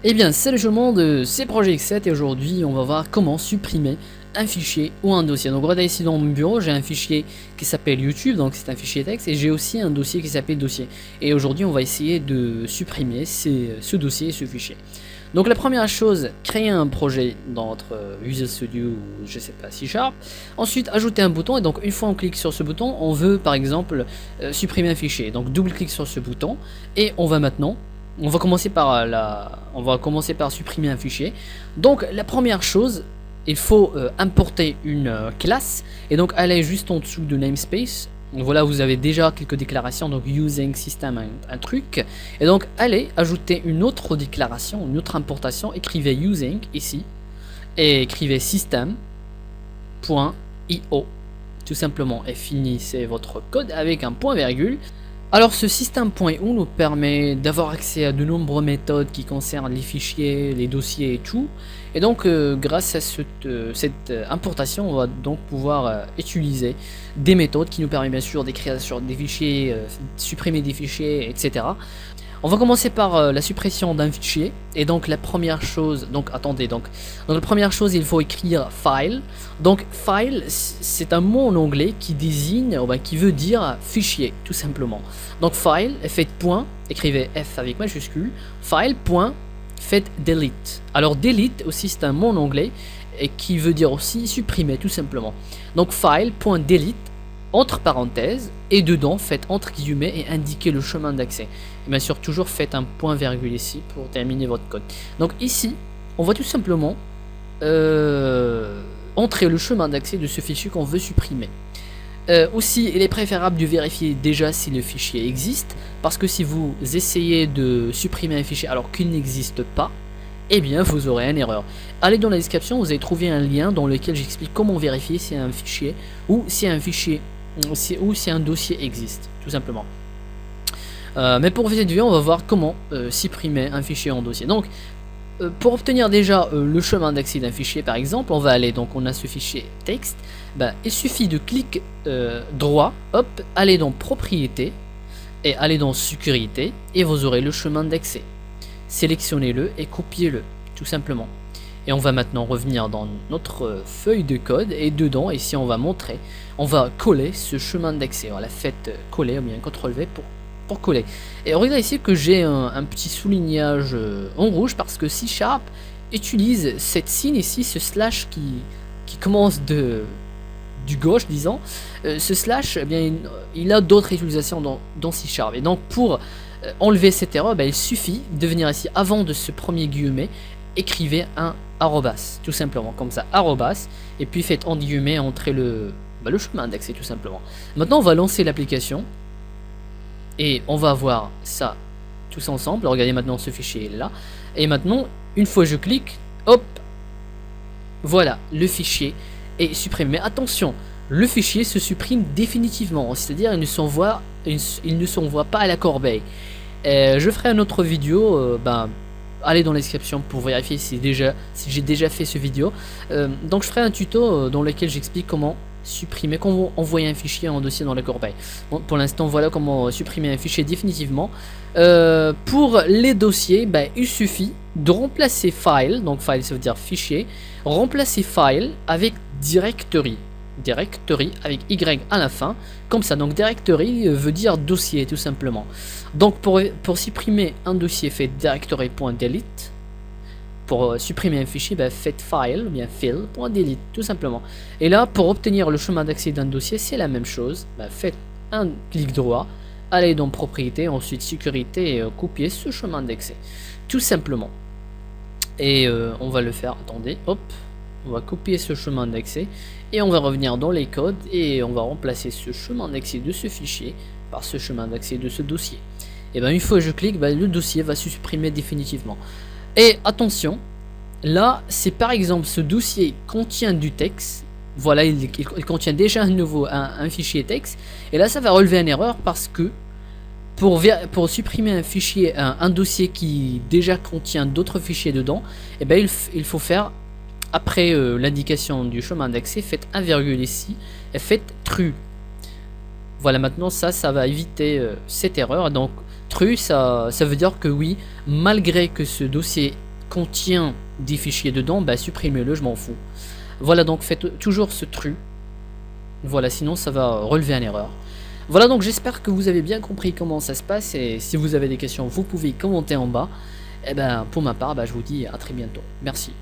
Eh bien, salut tout le monde, c'est Project7 et aujourd'hui on va voir comment supprimer un fichier ou un dossier. Donc regardez ici dans mon bureau, j'ai un fichier qui s'appelle YouTube, donc c'est un fichier texte, et j'ai aussi un dossier qui s'appelle dossier. Et aujourd'hui on va essayer de supprimer ce dossier et ce fichier. Donc la première chose, créer un projet dans votre Visual Studio ou je sais pas, C#. Ensuite ajouter un bouton, et donc une fois on clique sur ce bouton, on veut par exemple supprimer un fichier. Donc double-clic sur ce bouton et on va maintenant on va commencer par supprimer un fichier. Donc la première chose, il faut importer une classe, et donc aller juste en dessous de namespace. Voilà, vous avez déjà quelques déclarations, donc using system un truc, et donc allez ajouter une autre déclaration, une autre importation. Écrivez using ici et écrivez system.io tout simplement, et finissez votre code avec un point virgule. Alors ce système.io nous permet d'avoir accès à de nombreuses méthodes qui concernent les fichiers, les dossiers et tout. Et donc grâce à cette importation, on va donc pouvoir utiliser des méthodes qui nous permettent bien sûr d'écrire sur des fichiers, supprimer des fichiers, etc. On va commencer par la suppression d'un fichier. Et donc la première chose, donc attendez, donc la première chose, il faut écrire file. Donc file, c'est un mot en anglais qui désigne, qui veut dire fichier, tout simplement. Donc file, faites point, écrivez F avec majuscule, file point, faites delete. Alors delete aussi c'est un mot en anglais et qui veut dire aussi supprimer, tout simplement. Donc file.delete entre parenthèses, et dedans faites entre guillemets et indiquez le chemin d'accès. Et bien sûr toujours faites un point virgule ici pour terminer votre code. Donc ici on va tout simplement entrer le chemin d'accès de ce fichier qu'on veut supprimer. Aussi il est préférable de vérifier déjà si le fichier existe, parce que si vous essayez de supprimer un fichier alors qu'il n'existe pas, eh bien vous aurez une erreur. Allez dans la description, vous allez trouver un lien dans lequel j'explique comment vérifier si un fichier ou si un dossier existe, tout simplement. Mais pour cette vidéo, on va voir comment supprimer un fichier en dossier. Donc, pour obtenir déjà le chemin d'accès d'un fichier, par exemple, on va aller, donc on a ce fichier texte, il suffit de cliquer droit, hop, aller dans propriétés, et aller dans sécurité, et vous aurez le chemin d'accès. Sélectionnez-le et copiez-le, tout simplement. Et on va maintenant revenir dans notre feuille de code, et dedans, ici on va montrer, on va coller ce chemin d'accès. Voilà, faites coller, ou bien CTRL V pour coller. Et regardez ici que j'ai un petit soulignage en rouge, parce que C# utilise cette signe ici, ce slash qui commence du gauche, disons. Ce slash, eh bien, il a d'autres utilisations dans C#. Et donc pour enlever cette erreur, il suffit de venir ici avant de ce premier guillemet, écrivez un arrobas, tout simplement, comme ça, arrobas, et puis faites en guillemets entrer le chemin d'accès, tout simplement. Maintenant on va lancer l'application et on va voir ça tous ensemble. Regardez maintenant, ce fichier est là, et maintenant une fois je clique, hop, voilà, le fichier est supprimé. Mais attention, le fichier se supprime définitivement, c'est-à-dire il ne s'envoie pas à la corbeille. Je ferai une autre vidéo, allez dans la description pour vérifier si j'ai déjà fait ce vidéo. Donc je ferai un tuto dans lequel j'explique comment supprimer, comment envoyer un fichier en dossier dans la corbeille. Bon, pour l'instant voilà comment supprimer un fichier définitivement. Pour les dossiers, il suffit de remplacer file, donc file ça veut dire fichier, remplacer file avec directory avec Y à la fin, comme ça. Donc directory veut dire dossier, tout simplement. Donc pour supprimer un dossier, faites directory.delete. Pour supprimer un fichier, faites file ou bien fill.delete, tout simplement. Et là, pour obtenir le chemin d'accès d'un dossier, c'est la même chose. Faites un clic droit, allez dans propriété, ensuite sécurité, et copiez ce chemin d'accès, tout simplement. Et on va le faire, attendez, hop, on va copier ce chemin d'accès et on va revenir dans les codes et on va remplacer ce chemin d'accès de ce fichier par ce chemin d'accès de ce dossier. Et une fois que je clique, le dossier va se supprimer définitivement. Et attention, là c'est par exemple ce dossier contient du texte. Voilà, il contient déjà un fichier texte, et là ça va relever une erreur, parce que pour supprimer un fichier, un dossier qui déjà contient d'autres fichiers dedans, il faut faire, après l'indication du chemin d'accès, faites un virgule ici et faites true. Voilà, maintenant ça va éviter cette erreur. Donc true, ça veut dire que oui, malgré que ce dossier contient des fichiers dedans, bah supprimez-le, je m'en fous. Voilà, donc faites toujours ce truc. Voilà, sinon ça va relever une erreur. Voilà, donc j'espère que vous avez bien compris comment ça se passe, et si vous avez des questions, vous pouvez commenter en bas. Et ben pour ma part, bah, je vous dis à très bientôt. Merci.